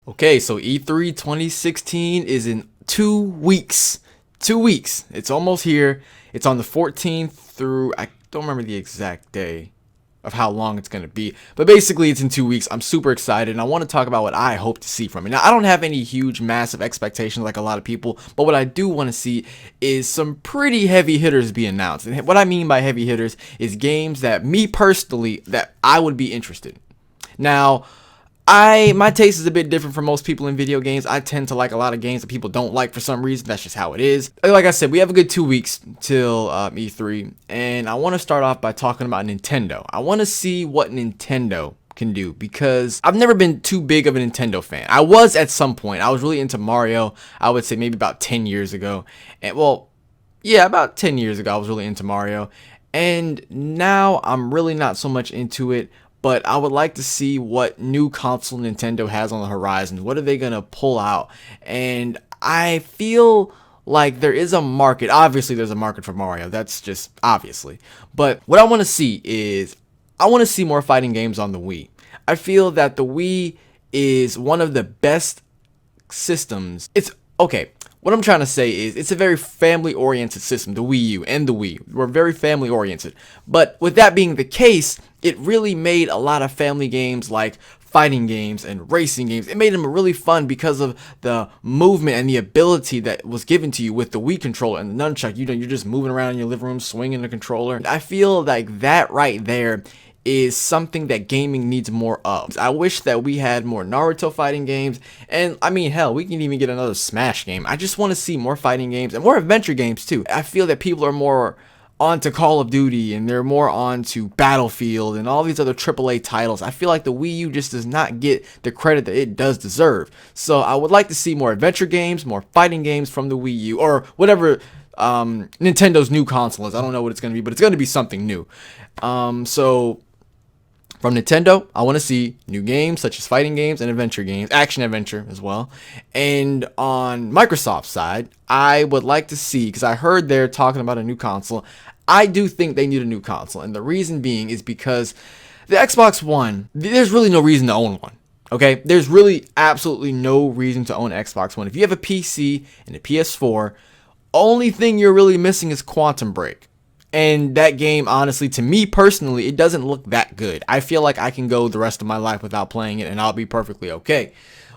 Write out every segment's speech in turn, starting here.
Okay, so E3 2016 is in 2 weeks. 2 weeks. It's almost here. It's on the 14th through, I don't remember the exact day of how long it's going to be. But basically, it's in 2 weeks. I'm super excited, and I want to talk about what I hope to see from it. Now, I don't have any huge, massive expectations like a lot of people, but what I do want to see is some pretty heavy hitters be announced. And what I mean by heavy hitters is games that me personally, that I would be interested in. Now, my taste is a bit different from most people in video games. I tend to like a lot of games that people don't like for some reason. That's just how it is. Like I said, we have a good 2 weeks till E3, and I want to start off by talking about Nintendo. I want to see what Nintendo can do because I've never been too big of a Nintendo fan. I was at some point. I was really into Mario. I would say maybe about 10 years ago. And well, yeah, about 10 years ago I was really into Mario. And now I'm really not so much into it, but I would like to see what new console Nintendo has on the horizon. What are they going to pull out? And I feel like there is a market. Obviously, there's a market for Mario. That's just obviously. But what I want to see is I want to see more fighting games on the Wii. I feel that the Wii is one of the best systems. It's okay. What I'm trying to say is it's a very family-oriented system, the Wii U and the Wii. We're very family-oriented. But with that being the case, it really made a lot of family games like fighting games and racing games. It made them really fun because of the movement and the ability that was given to you with the Wii controller and the nunchuck. You're just moving around in your living room, swinging the controller. I feel like that right there is something that gaming needs more of. I wish that we had more Naruto fighting games, and I mean, hell, we can even get another Smash game. I just want to see more fighting games and more adventure games too. I feel that people are more onto Call of Duty and they're more onto Battlefield and all these other AAA titles. I feel like the Wii U just does not get the credit that it does deserve. So I would like to see more adventure games, more fighting games from the Wii U, or whatever Nintendo's new console is. I don't know what it's going to be, but it's going to be something new. So from Nintendo, I want to see new games such as fighting games and adventure games, action adventure as well. And on Microsoft's side, I would like to see, because I heard they're talking about a new console, I do think they need a new console. And the reason being is because the Xbox One, there's really no reason to own one. Okay, there's really absolutely no reason to own an Xbox One. If you have a PC and a PS4, only thing you're really missing is Quantum Break. And that game, honestly, to me personally, it doesn't look that good. I feel like I can go the rest of my life without playing it and I'll be perfectly okay.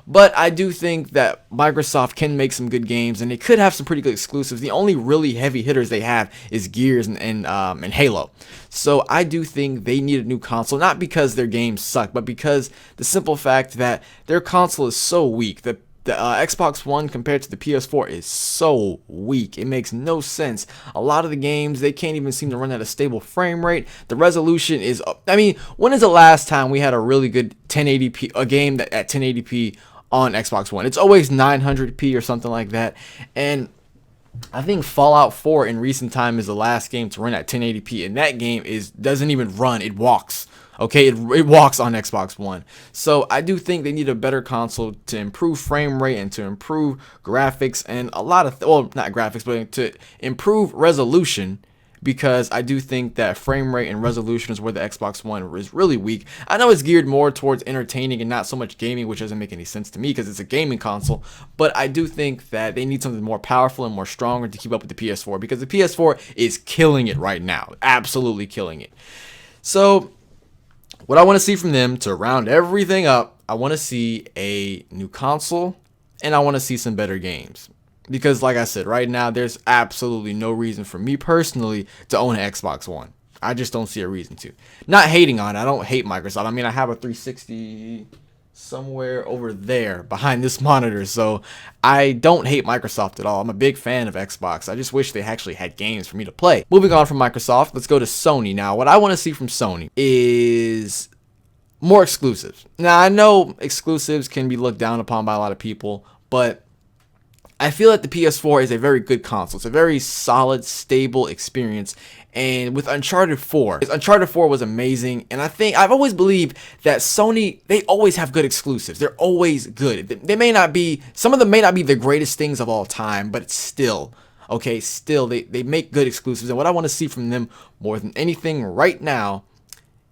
But I do think that Microsoft can make some good games and they could have some pretty good exclusives. The only really heavy hitters they have is Gears and Halo. So I do think they need a new console, not because their games suck, but because the simple fact that their console is so weak. The Xbox One compared to the PS4 is so weak. It makes no sense. A lot of the games, they can't even seem to run at a stable frame rate. The resolution is, I mean, when is the last time we had a really good 1080p, a game that at 1080p on Xbox One? It's always 900p or something like that. And I think Fallout 4 in recent time is the last game to run at 1080p, and that game doesn't even run, it walks. Okay, it walks on Xbox One. So I do think they need a better console to improve frame rate and to improve graphics and a lot of, well, not graphics, but to improve resolution, because I do think that frame rate and resolution is where the Xbox One is really weak. I know it's geared more towards entertaining and not so much gaming, which doesn't make any sense to me because it's a gaming console, but I do think that they need something more powerful and more stronger to keep up with the PS4, because the PS4 is killing it right now, absolutely killing it. So what I want to see from them to round everything up, I want to see a new console and I want to see some better games. Because like I said, right now, there's absolutely no reason for me personally to own an Xbox One. I just don't see a reason to. Not hating on it. I don't hate Microsoft. I mean, I have a 360 somewhere over there behind this monitor. So I don't hate Microsoft at all. I'm a big fan of Xbox. I just wish they actually had games for me to play. Moving on from Microsoft, let's go to Sony. Now, what I want to see from Sony is more exclusives. Now, I know exclusives can be looked down upon by a lot of people, but I feel that the PS4 is a very good console. It's a very solid, stable experience. And with Uncharted 4, Uncharted 4 was amazing. And I've always believed that Sony, they always have good exclusives. They're always good. They may not be, some of them may not be the greatest things of all time, but still, they make good exclusives. And what I want to see from them more than anything right now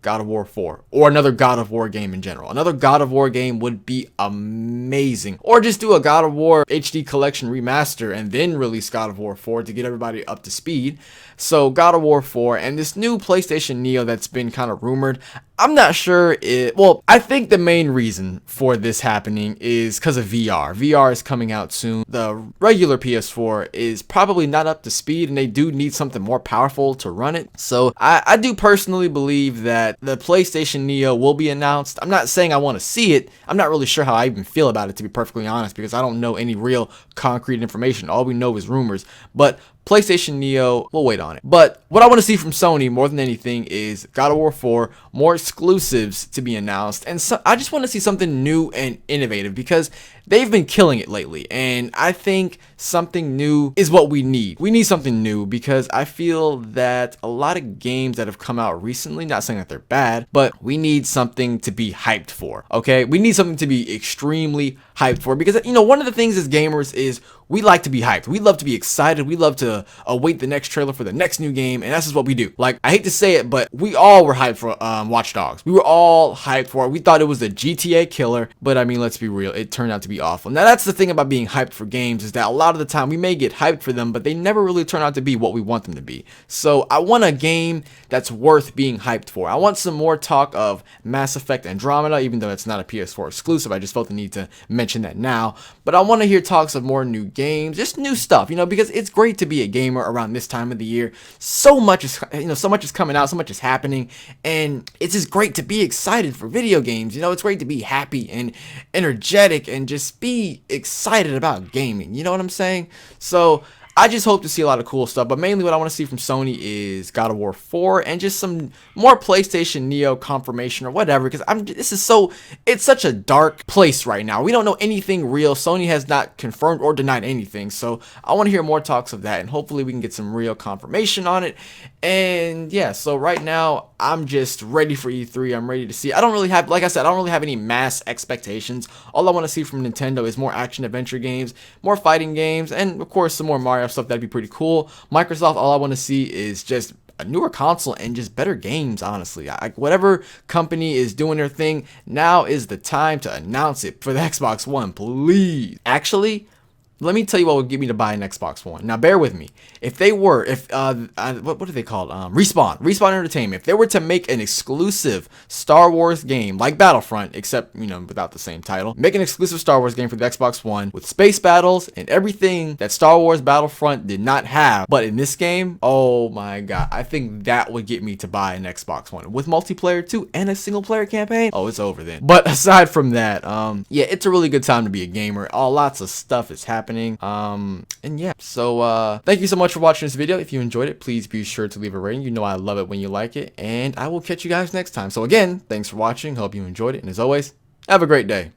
God of War 4, or another God of War game in general. Another God of War game would be amazing. Or just do a God of War HD collection remaster and then release God of War 4 to get everybody up to speed. So God of War 4 and this new PlayStation Neo that's been kind of rumored, I'm not sure well, I think the main reason for this happening is because of VR. VR is coming out soon. The regular PS4 is probably not up to speed and they do need something more powerful to run it. So I do personally believe that the PlayStation Neo will be announced. I'm not saying I want to see it. I'm not really sure how I even feel about it, to be perfectly honest, because I don't know any real concrete information. All we know is rumors. But PlayStation Neo, we'll wait on it. But what I want to see from Sony more than anything is God of War 4, more exclusives to be announced, and so I just want to see something new and innovative because they've been killing it lately, and I think something new is what we need. We need something new because I feel that a lot of games that have come out recently, not saying that they're bad, but we need something to be hyped for, okay? We need something to be extremely hyped for because, you know, one of the things as gamers is we like to be hyped. We love to be excited. We love to await the next trailer for the next new game, and that's just what we do. Like, I hate to say it, but we all were hyped for Watch Dogs. We were all hyped for it. We thought it was a GTA killer, but I mean, let's be real. It turned out to be awful. Now, that's the thing about being hyped for games is that a lot of the time we may get hyped for them, but they never really turn out to be what we want them to be. So I want a game that's worth being hyped for. I want some more talk of Mass Effect Andromeda, even though it's not a PS4 exclusive. I just felt the need to mention that now. But I want to hear talks of more new games, just new stuff, you know, because it's great to be a gamer around this time of the year. So much is, so much is coming out, so much is happening, and it's just great to be excited for video games. You know, it's great to be happy and energetic and just be excited about gaming. You know what I'm saying? So I just hope to see a lot of cool stuff, but mainly what I want to see from Sony is God of War 4 and just some more PlayStation Neo confirmation or whatever, because it's such a dark place right now. We don't know anything real. Sony has not confirmed or denied anything, so I want to hear more talks of that, and hopefully we can get some real confirmation on it. And yeah, so right now I'm just ready for E3. I'm ready to see. I don't really have, like I said, I don't really have any mass expectations. All I want to see from Nintendo is more action adventure games, more fighting games, and of course some more Mario stuff. That'd be pretty cool. Microsoft, all I want to see is just a newer console and just better games, honestly. Whatever company is doing their thing, now is the time to announce it for the Xbox One, please. Actually, let me tell you what would get me to buy an Xbox One. Now, bear with me. If they were, what are they called? Respawn Entertainment. If they were to make an exclusive Star Wars game like Battlefront, except, you know, without the same title, make an exclusive Star Wars game for the Xbox One with space battles and everything that Star Wars Battlefront did not have, but in this game, oh my god, I think that would get me to buy an Xbox One with multiplayer too and a single player campaign. Oh, it's over then. But aside from that, yeah, it's a really good time to be a gamer. Lots of stuff is happening. And yeah, so thank you so much for watching this video. If you enjoyed it, please be sure to leave a rating. You know I love it when you like it, and I will catch you guys next time. So again, thanks for watching. Hope you enjoyed it, and as always, have a great day.